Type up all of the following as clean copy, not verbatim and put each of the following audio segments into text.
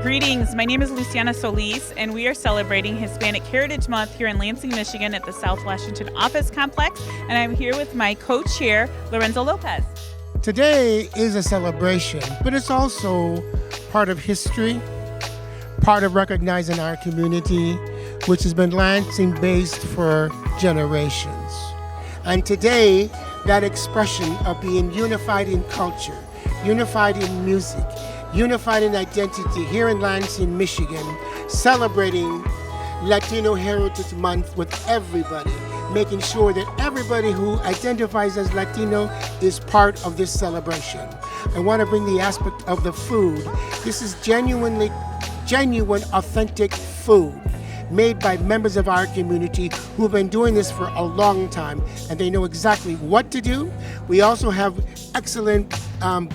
Greetings, my name is Luciana Solis, and we are celebrating Hispanic Heritage Month here in Lansing, Michigan at the South Washington Office Complex, and I'm here with my co-chair, Lorenzo Lopez. Today is a celebration, but it's also part of history, part of recognizing our community, which has been Lansing-based for generations. And today, that expression of being unified in culture, unified in music, unified in identity here in Lansing, Michigan, celebrating Latino Heritage Month with everybody, making sure that everybody who identifies as Latino is part of this celebration. I want to bring the aspect of the food. This is genuine, authentic food made by members of our community who've been doing this for a long time, and they know exactly what to do. We also have excellent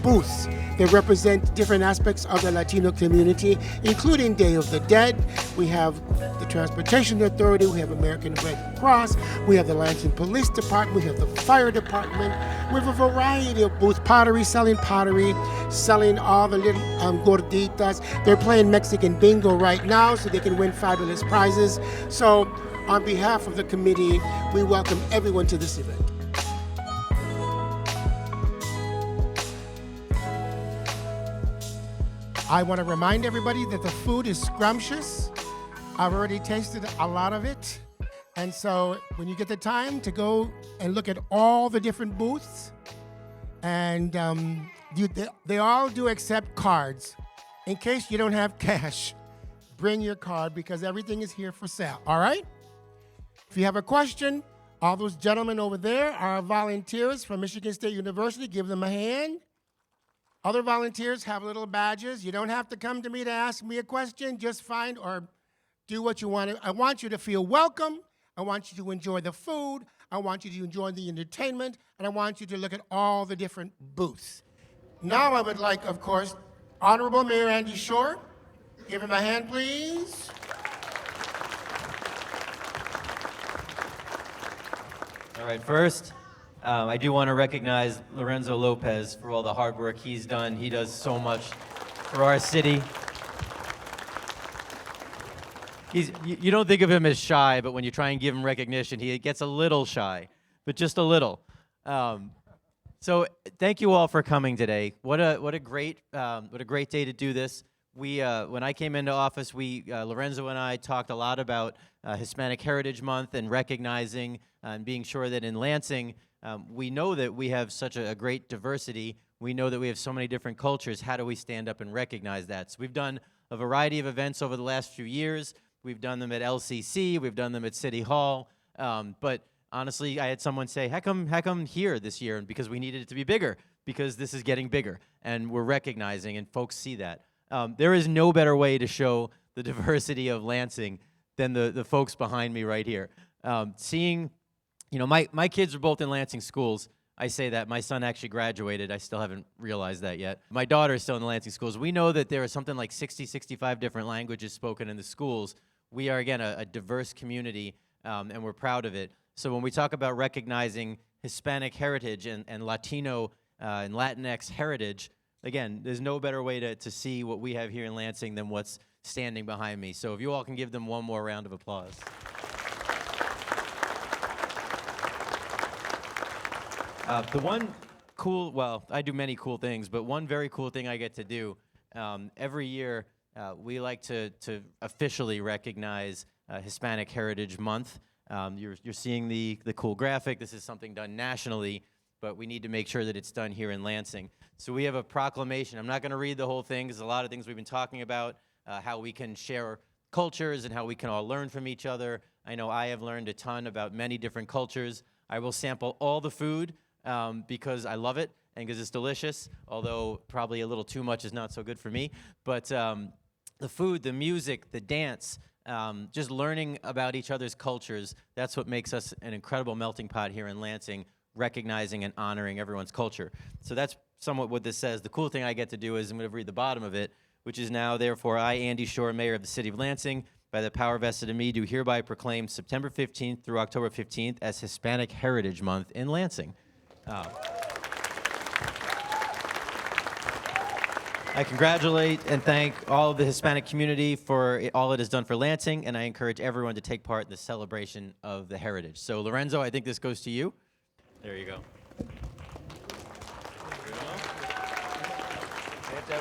booths that represent different aspects of the Latino community, including Day of the Dead. We have the Transportation Authority, we have American Red Cross, we have the Lansing Police Department, we have the Fire Department. We have a variety of booths, pottery, selling all the little gorditas. They're playing Mexican bingo right now so they can win fabulous prizes. So on behalf of the committee, we welcome everyone to this event. I want to remind everybody that the food is scrumptious. I've already tasted a lot of it. And so when you get the time to go and look at all the different booths, and they all do accept cards. In case you don't have cash, bring your card because everything is here for sale, all right? If you have a question, all those gentlemen over there are volunteers from Michigan State University. Give them a hand. Other volunteers have little badges. You don't have to come to me to ask me a question. Just find or do what you want. I want you to feel welcome. I want you to enjoy the food. I want you to enjoy the entertainment. And I want you to look at all the different booths. Now I would like, of course, Honorable Mayor Andy Shore. Give him a hand, please. All right, first, I do want to recognize Lorenzo Lopez for all the hard work he's done. He does so much for our city. You don't think of him as shy, but when you try and give him recognition, he gets a little shy, but just a little. So thank you all for coming today. What a great day to do this. When I came into office, Lorenzo and I talked a lot about Hispanic Heritage Month and recognizing and being sure that in Lansing, we know that we have such a great diversity. We know that we have so many different cultures. How do we stand up and recognize that? So we've done a variety of events over the last few years. We've done them at LCC. We've done them at City Hall. But honestly, I had someone say, how come here this year? And because we needed it to be bigger, because this is getting bigger, and we're recognizing, and folks see that. There is no better way to show the diversity of Lansing than the folks behind me right here. Seeing, my kids are both in Lansing schools. I say that. My son actually graduated. I still haven't realized that yet. My daughter is still in the Lansing schools. We know that there are something like 60, 65 different languages spoken in the schools. We are, again, a diverse community, and we're proud of it. So when we talk about recognizing Hispanic heritage and Latino and Latinx heritage, again, there's no better way to see what we have here in Lansing than what's standing behind me. So if you all can give them one more round of applause. The one I do many cool things, but one very cool thing I get to do every year, we like to officially recognize Hispanic Heritage Month. You're seeing the cool graphic. This is something done nationally, but we need to make sure that it's done here in Lansing. So we have a proclamation. I'm not going to read the whole thing because a lot of things we've been talking about, how we can share cultures and how we can all learn from each other. I know I have learned a ton about many different cultures. I will sample all the food because I love it and because it's delicious, although probably a little too much is not so good for me. But the food, the music, the dance, just learning about each other's cultures, that's what makes us an incredible melting pot here in Lansing, recognizing and honoring everyone's culture. So that's somewhat what this says. The cool thing I get to do is I'm going to read the bottom of it, which is now, therefore, I, Andy Shore, Mayor of the City of Lansing, by the power vested in me, do hereby proclaim September 15th through October 15th as Hispanic Heritage Month in Lansing. I congratulate and thank all of the Hispanic community for all it has done for Lansing, and I encourage everyone to take part in the celebration of the heritage. So, Lorenzo, I think this goes to you. There you go.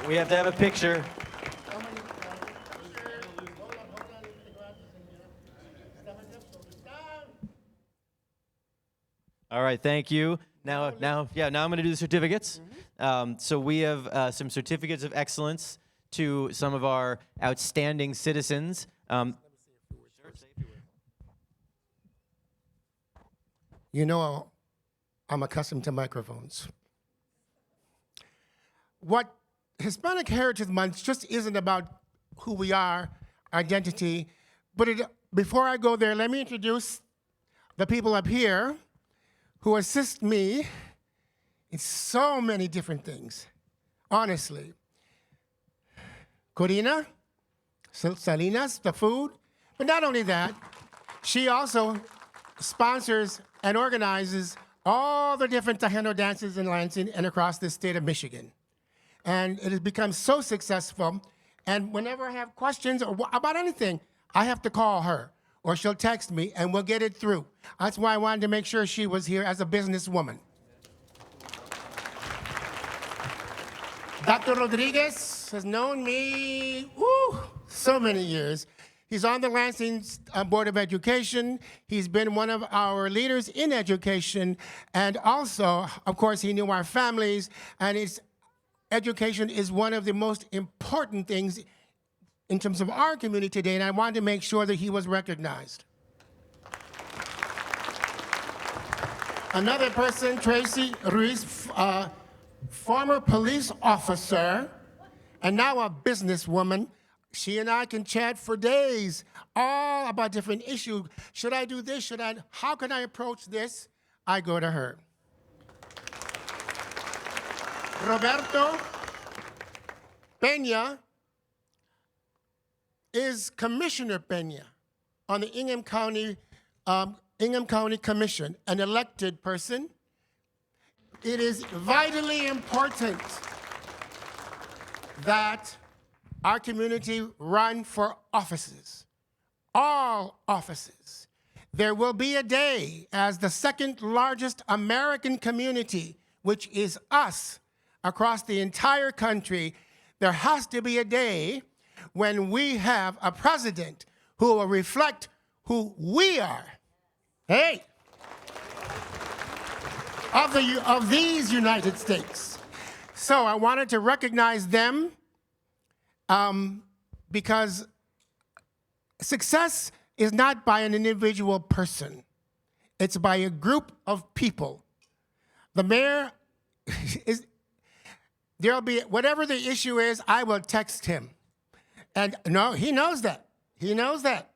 We have to have a picture. All right, thank you. Now I'm going to do the certificates. So we have some certificates of excellence to some of our outstanding citizens. You know, I'm accustomed to microphones. What Hispanic Heritage Month just isn't about who we are, identity, but before I go there, let me introduce the people up here who assist me in so many different things, honestly. Corina Salinas, the food, but not only that, she also sponsors and organizes all the different Tejano dances in Lansing and across the state of Michigan. And it has become so successful, and whenever I have questions about anything, I have to call her, or she'll text me, and we'll get it through. That's why I wanted to make sure she was here as a businesswoman. Dr. Rodriguez has known me, so many years. He's on the Lansing Board of Education. He's been one of our leaders in education, and also, of course, he knew our families, and education is one of the most important things in terms of our community today, and I wanted to make sure that he was recognized. Another person, Tracy Ruiz, former police officer and now a businesswoman. She and I can chat for days, all about different issues. Should I do this? How can I approach this? I go to her. Roberto Peña is Commissioner Peña on the Ingham County Commission, an elected person. It is vitally important that our community run for offices, all offices. There will be a day as the second largest American community, which is us, across the entire country. There has to be a day when we have a president who will reflect who we are. Hey! Of these United States. So I wanted to recognize them because success is not by an individual person. It's by a group of people. The mayor there'll be, whatever the issue is, I will text him. And no, he knows that. He knows that.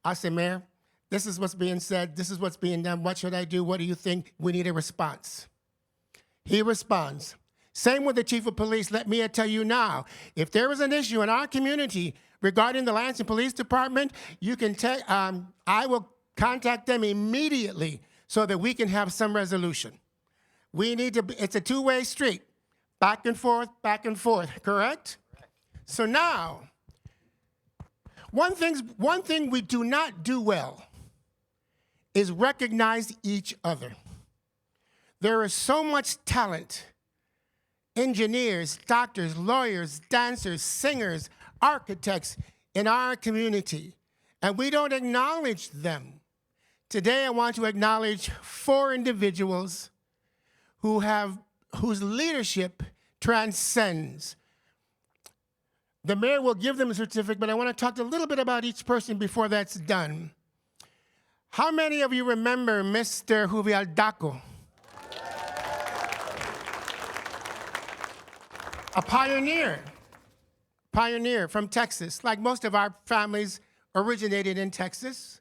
I say, Mayor, this is what's being said. This is what's being done. What should I do? What do you think? We need a response. He responds. Same with the chief of police. Let me tell you now, if there is an issue in our community regarding the Lansing Police Department, you can I will contact them immediately so that we can have some resolution. We need to, it's a two-way street, back and forth, correct? So now, one thing we do not do well is recognize each other. There is so much talent, engineers, doctors, lawyers, dancers, singers, architects in our community, and we don't acknowledge them. Today I want to acknowledge 4 individuals whose leadership transcends. The mayor will give them a certificate, but I want to talk a little bit about each person before that's done. How many of you remember Mr. Juvialdaco? A pioneer from Texas, like most of our families originated in Texas.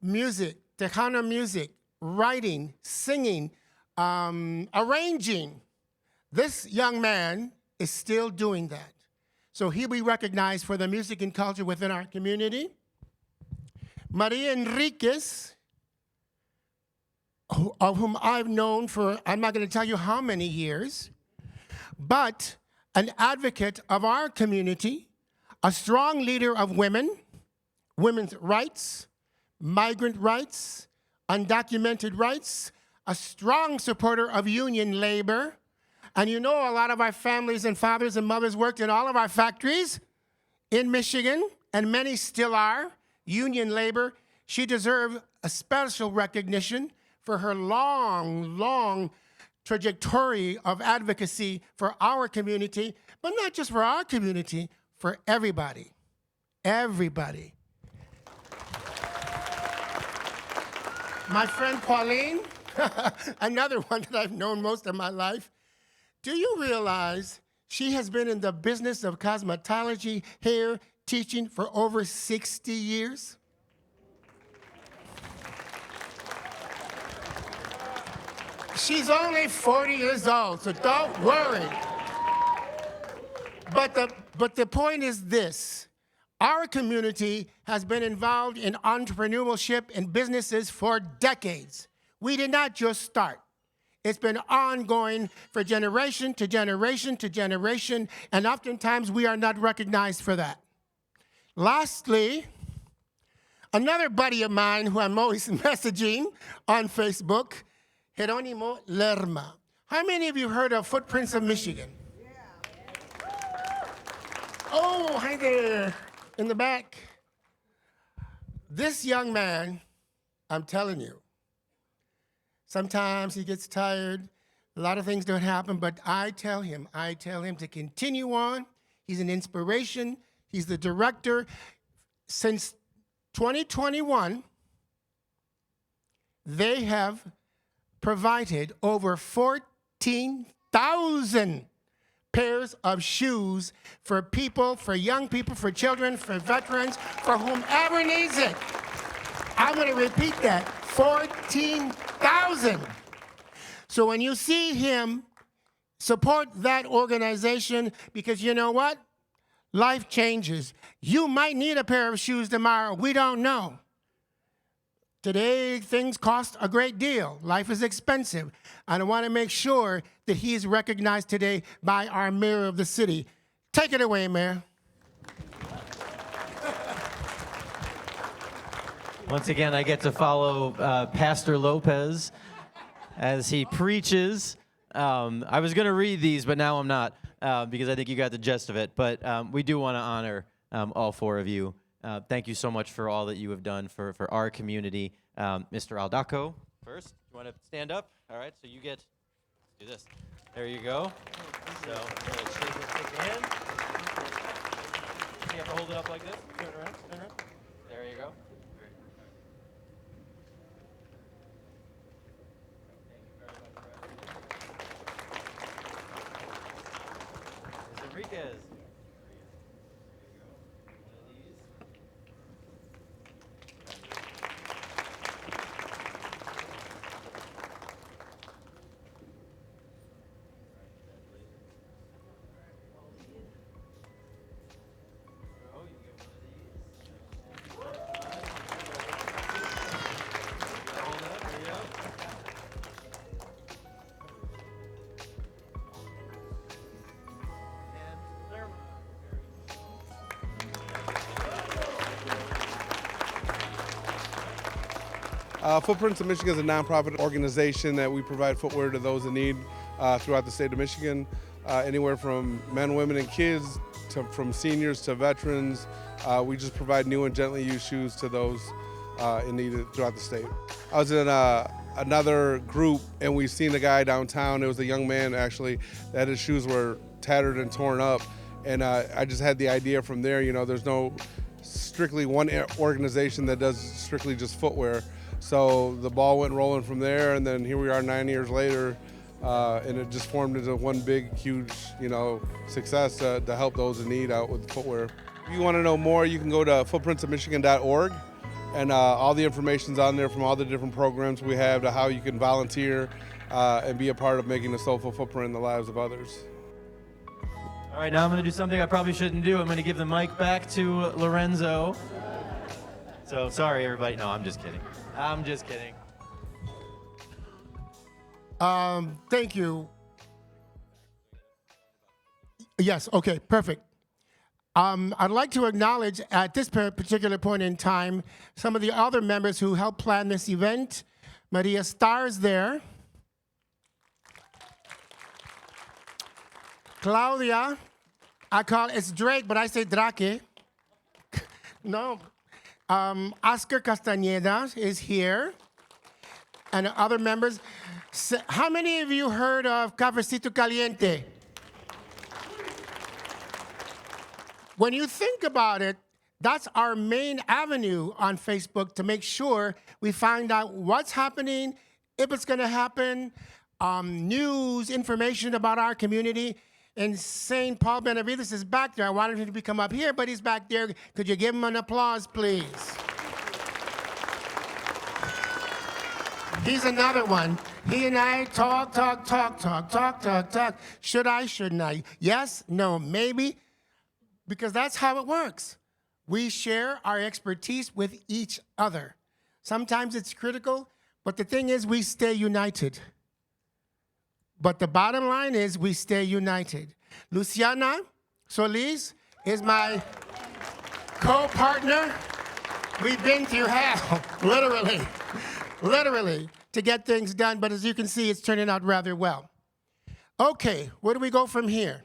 Music, Tejano music, writing, singing, arranging. This young man is still doing that. So he'll be recognized for the music and culture within our community. Maria Enriquez, of whom I've known for, I'm not going to tell you how many years, but an advocate of our community, a strong leader of women, women's rights, migrant rights, undocumented rights, a strong supporter of union labor. And you know, a lot of our families and fathers and mothers worked in all of our factories in Michigan, and many still are, union labor. She deserved a special recognition for her long trajectory of advocacy for our community, but not just for our community, for everybody. Everybody. My friend Pauline, another one that I've known most of my life. Do you realize she has been in the business of cosmetology, hair, teaching for over 60 years? She's only 40 years old, so don't worry. But the point is this. Our community has been involved in entrepreneurship and businesses for decades. We did not just start. It's been ongoing for generation to generation to generation, and oftentimes we are not recognized for that. Lastly, another buddy of mine who I'm always messaging on Facebook, Jeronimo Lerma. How many of you heard of Footprints of Michigan? Yeah. Oh, hi there in the back. This young man, I'm telling you, sometimes he gets tired. A lot of things don't happen, but I tell him to continue on. He's an inspiration. He's the director. Since 2021, they have provided over 14,000 pairs of shoes for people, for young people, for children, for veterans, for whomever needs it. I'm going to repeat that, 14,000. So when you see him, support that organization, because you know what? Life changes. You might need a pair of shoes tomorrow. We don't know. Today, things cost a great deal. Life is expensive. And I want to make sure that he is recognized today by our mayor of the city. Take it away, Mayor. Once again, I get to follow Pastor Lopez as he preaches. I was going to read these, but now I'm not because I think you got the gist of it. But we do want to honor all four of you. Thank you so much for all that you have done for our community. Mr. Aldaco, first, you want to stand up? All right, so you get, let's do this. There you go. So, shake your hand. You have to hold it up like this. Turn around, turn around. There you go. Enriquez. Footprints of Michigan is a nonprofit organization that we provide footwear to those in need throughout the state of Michigan, anywhere from men, women, and kids, from seniors to veterans. We just provide new and gently used shoes to those in need throughout the state. I was in another group, and we seen a guy downtown. It was a young man, actually, that his shoes were tattered and torn up, and I just had the idea from there. You know, there's no strictly one organization that does strictly just footwear. So the ball went rolling from there, and then here we are 9 years later, and it just formed into one big, huge, success to help those in need out with footwear. If you want to know more, you can go to footprintsofmichigan.org, and all the information's on there from all the different programs we have to how you can volunteer and be a part of making a soulful footprint in the lives of others. All right, now I'm going to do something I probably shouldn't do. I'm going to give the mic back to Lorenzo. So sorry, everybody. No, I'm just kidding. I'm just kidding. Thank you. Yes, okay, perfect. I'd like to acknowledge at this particular point in time some of the other members who helped plan this event. Maria Starr's there. Claudia, I call it's Drake, but I say Drake. No. Oscar Castañeda is here. And other members. How many of you heard of Cafecito Caliente? When you think about it, that's our main avenue on Facebook to make sure we find out what's happening, if it's going to happen, news, information about our community. And St. Paul Benavides is back there. I wanted him to come up here, but he's back there. Could you give him an applause, please? He's another one. He and I talk. Should I, shouldn't I? Yes, no, maybe. Because that's how it works. We share our expertise with each other. Sometimes it's critical, but the thing is we stay united. But the bottom line is we stay united. Luciana Solis is my co-partner. We've been through hell, literally, to get things done. But as you can see, it's turning out rather well. Okay, where do we go from here?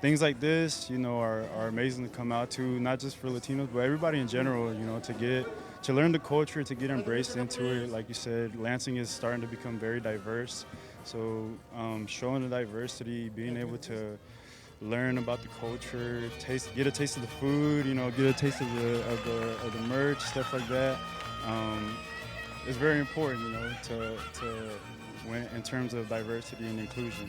Things like this, are amazing to come out to, not just for Latinos, but everybody in general, to learn the culture, to get embraced into it. Like you said, Lansing is starting to become very diverse. So showing the diversity, being able to learn about the culture, get a taste of the food, get a taste of the merch, stuff like that. It's very important, in terms of diversity and inclusion.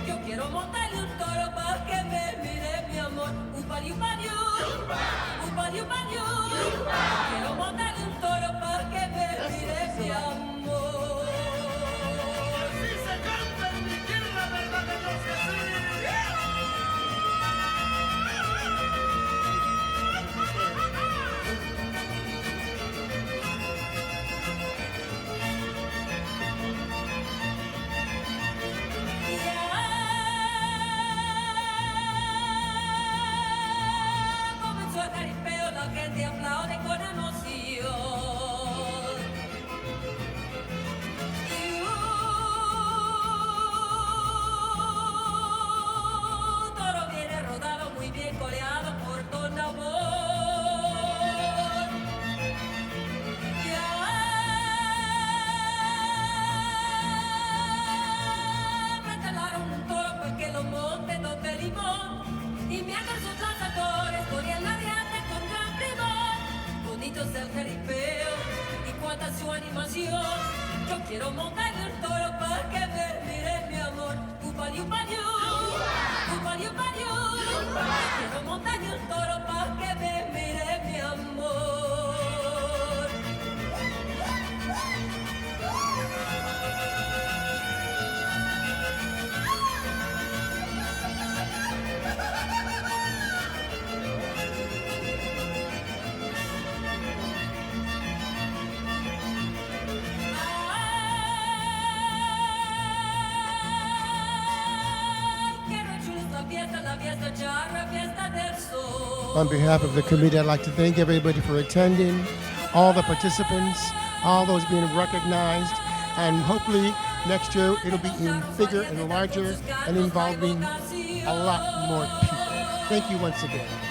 Yo quiero montarle un toro para que me mire mi amor. Upariu, pariu, upariu, pariu. Quiero montarle un toro para que me mire mi amor. Así se canta en mi tierra, ¿verdad que no se te aplaude con emoción. Y un toro viene rodado, muy bien coleado por Don Amor. Ya prepararon un toro pues que lo monte Don de Limón. Y mientras sus lanzadores corrían la riata con gran primor, bonitos el jaripeo y cuánta su animación. Yo quiero montarle el toro para que me mire mi amor. Upariu, pariu, upariu, pariu. Quiero montarle el toro para que me mire mi amor. On behalf of the committee, I'd like to thank everybody for attending, all the participants, all those being recognized, and hopefully next year it'll be even bigger and larger and involving a lot more people. Thank you once again.